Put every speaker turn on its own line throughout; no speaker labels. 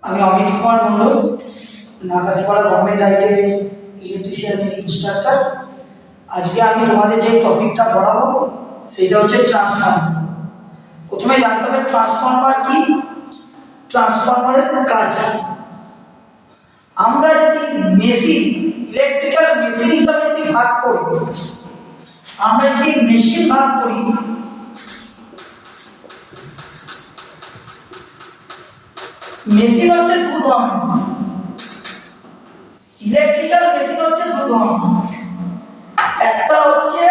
আমি Amit Kumar Mondal, Nakashipara government ITI electrician instructor. আজকে আমি তোমাদের যে টপিকটা পড়াবো সেটা হচ্ছে ট্রান্সফর্মার। প্রথমে জানতে হবে ট্রান্সফর্মার কি, ট্রান্সফর্মারের কাজ কি। আমরা যদি মেশিন, ইলেকট্রিক্যাল মেশিন হিসাবে যদি ভাগ করি, আমরা যদি মেশিন ভাগ করি, মেশিন হচ্ছে দু ধরনের। ইলেকট্রিক্যাল মেশিন হচ্ছে দু ধরনের। একটা হচ্ছে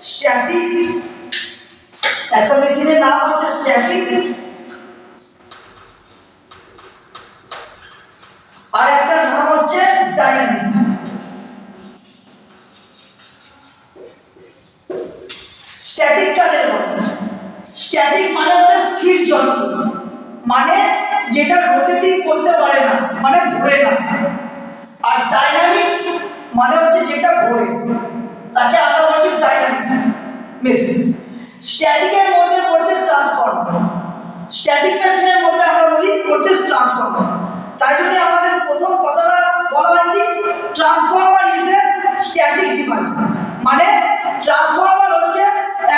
স্ট্যাটিক, একটা মেশিনের নাম হচ্ছে স্ট্যাটিক, আর একটা নাম হচ্ছে ডাইনামিক। স্ট্যাটিক কাদের বলে? স্ট্যাটিক মানে হচ্ছে স্থির যন্ত্র, মানে যেটা রোটেটিং করতে পারে না, মানে ঘুরে না। আর ডাইনামিক মানে হচ্ছে যেটা ঘোরে, তাকে আমরা বলছি ডাইনামিক মেশিন। স্ট্যাটিকের মধ্যে পড়ছে ট্রান্সফর্মার, স্ট্যাটিক মেশিনের মধ্যে আমরা বলি পড়ছে ট্রান্সফর্মার। তাই জন্য আমাদের প্রথম কথাটা বলা হয় কি, transformer is a static device, মানে ট্রান্সফর্মার হচ্ছে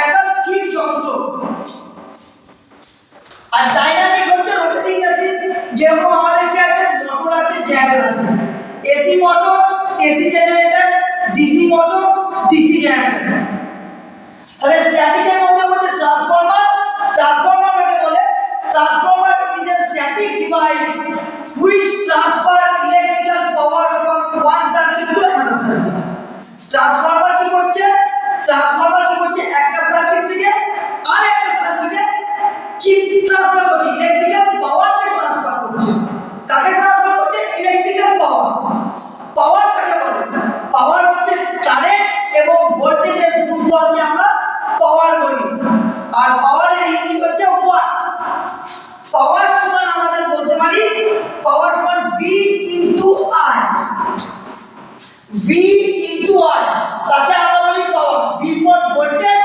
একটা স্থির যন্ত্র। আর ডাইনামিক হচ্ছে রোটেটিং মেশিন। যেরকম আমাদের কি আছে, মোটর আছে, জেনারেটর আছে, AC motor, AC generator, DC motor, DC generator. তাহলে স্ট্যাটিকের মধ্যে হচ্ছে ট্রান্সফর্মার। ট্রান্সফর্মার কাকে বলে? Transformer is a static device which transfer electrical power from one circuit to another circuit. Transformer কি করছে? ট্রান্সফর্মার কি করছে? একটা সার্কিট থেকে আরেকটা সার্কিটে কি ট্রান্সফার করছে? ইলেকট্রিক্যাল পাওয়ারকে ট্রান্সফার করছে। কাকে ট্রান্সফার করছে? Electrical power. পাওয়ার কাকে বলে? পাওয়ার হচ্ছে কারেন্ট এবং ভোল্টেজের গুণফলকে আমরা পাওয়ার বলি। আর পাওয়ারের ইউনিট হচ্ছে ওয়াট। পাওয়ার সমান আমাদের বলতে পারি, পাওয়ার সমান V into I। V into I, তাকে আমরা বলি পাওয়ার। V for voltage,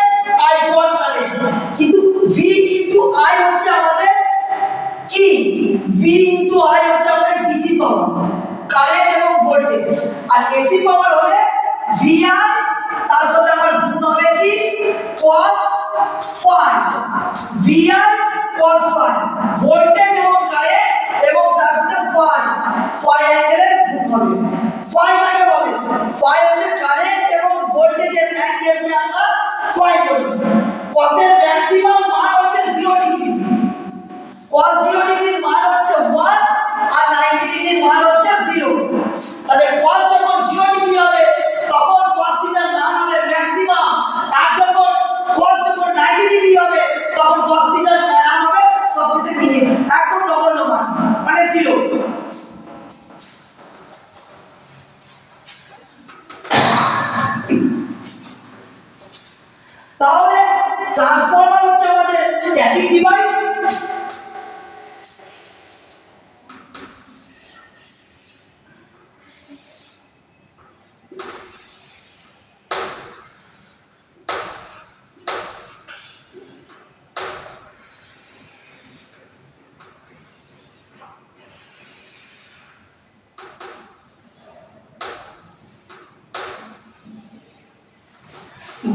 I for current. কিন্তু V ইনটু I হচ্ছে আমাদের কি? V ইনটু I হচ্ছে আমাদের ডিসি পাওয়ার, কারেন্ট এবং ভোল্টেজ। আর এসি পাওয়ার হলে VI, তার সাথে আমার গুণ হবে কি? cos phi। VI cos phi, voltage এবং কারেন্ট এবং তার সাথে phi, phi অ্যাঙ্গেলের গুণ হবে। phi কাকে বলে? phi হচ্ছে কারেন্ট এবং ভোল্টেজের অ্যাঙ্গেলকে আমরা phi বলি। cos এর ম্যাক্সিমাম মান হচ্ছে 0 ডিগ্রি। cos 0 ডিগ্রির মান হচ্ছে 1 আর 90 ডিগ্রির মান হচ্ছে 0। তাহলে cos যখন 0 ডিগ্রি হবে তখন cos থিটার মান হবে ম্যাক্সিমাম, আর যখন cos যখন 90 ডিগ্রি হবে তখন cos থিটার মান হবে সবচেয়ে মিনিমাম, একদম নগণ্য মান, মানে 0। তাহলে ট্রান্সফর্মার হচ্ছে আমাদের স্ট্যাটিক ডিভাইস।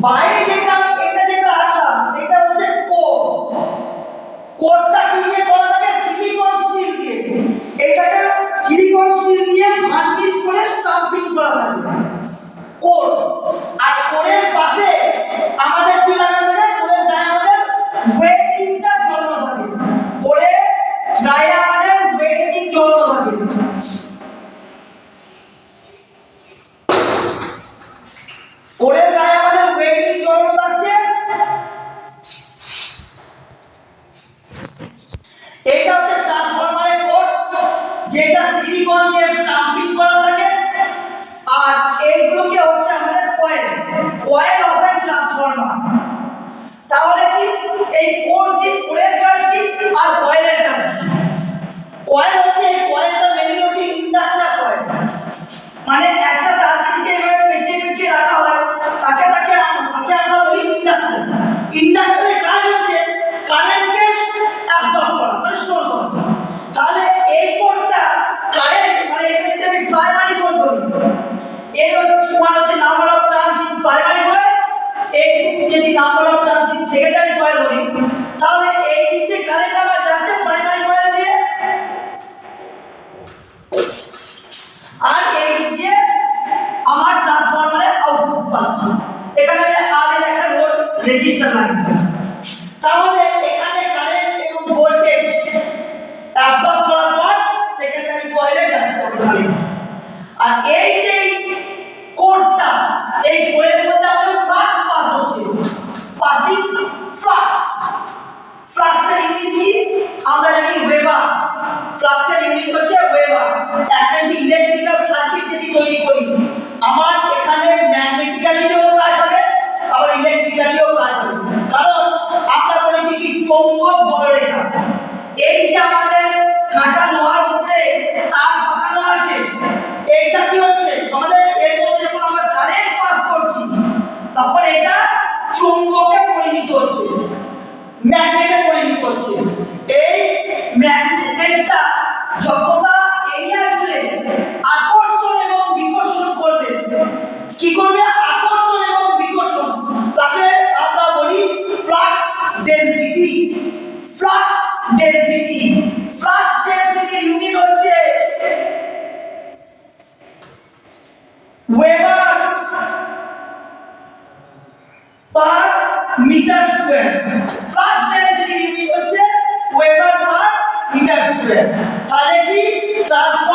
বাইরে যেটা এটা যেটা আঁকলাম সেটা হচ্ছে কোর। কোরটা কি দিয়ে করা থাকে? সিলিকন স্টিল দিয়ে। এটাকে সিলিকন স্টিল দিয়ে ভার্নিশ করে স্টাম্পিং করা থাকে কোর। আর কোরের পাশে আমাদের কি লাগানো থাকে? কোরের গায়ে আমাদের ওয়েল্ডিংটা ঝোলানো থাকে। কোরের গায়ে আমাদের ওয়েল্ডিং ঝোলানো থাকে। কোরের গায়ে আমাদের ওয়েল্ডিং ঝোলানো থাকছে। এইটা হচ্ছে ট্রান্সফরমারের কোর, যেটা সিলিকন দিয়ে স্টাম্পিং করা থাকে। আর এইগুলোকে হচ্ছে আমাদের coil, coil of A transformer. তাহলে কি এই কোর কি, কোরের কাজ কি আর কয়েলের কাজ কি? কয়েল হচ্ছে, এই কয়েলটা মেইনলি হচ্ছে ইন্ডাক্টর কয়েল, মানে একটা তারকে এভাবে পেঁচিয়ে পেঁচিয়ে রাখা হয়, তাকে আমরা বলি ইন্ডাক্টর। ইন্ডাক্টরের কাজ হচ্ছে কারেন্টকে অ্যাবজর্ব করা, মানে স্টোর করা। তাহলে খালি মাঠ। আর এই যে কোডটা, এই কোডের মধ্যে আমাদের ফ্লাক্স পাস হচ্ছে, পাসিং ফ্লাক্স। ফ্লাক্সের ইউনিট কি আমরা জানি ওয়েবার। ফ্লাক্সের ইউনিট হচ্ছে ওয়েবার। একটা ইলেকট্রিক্যাল সার্কিট যদি তৈরি করি, আমার এখানে ম্যাগনেটিক্যালিও কাজ হবে আবার ইলেকট্রিক্যালিও কাজ হবে। কারণ আমরা বলেছি কি চৌম্বক বলরেখা। এই যে আমাদের কাঁচা লোহার উপরে তার পাকানো আছে, এইটা কি হচ্ছে আমাদের এর মধ্যে যখন আমরা কারেন্ট পাস করছি তখন এটা চুম্বকে পরিণত হচ্ছে, ম্যাগনেটে পরিণত হচ্ছে। এই ম্যাগনেটটা যতটা এরিয়া জুড়ে আকর্ষণ এবং বিকর্ষণ করবে, কি করবে আকর্ষণ এবং বিকর্ষণ, তাকে আমরা বলি flux density. Flux density, flux ডেনসিটির ইউনিট হচ্ছে weber per metre square. Flux ডেনসিটির ইউনিট হচ্ছে ওয়েবার পার মিটার স্কয়ার। তাহলে কি ট্রান্সফার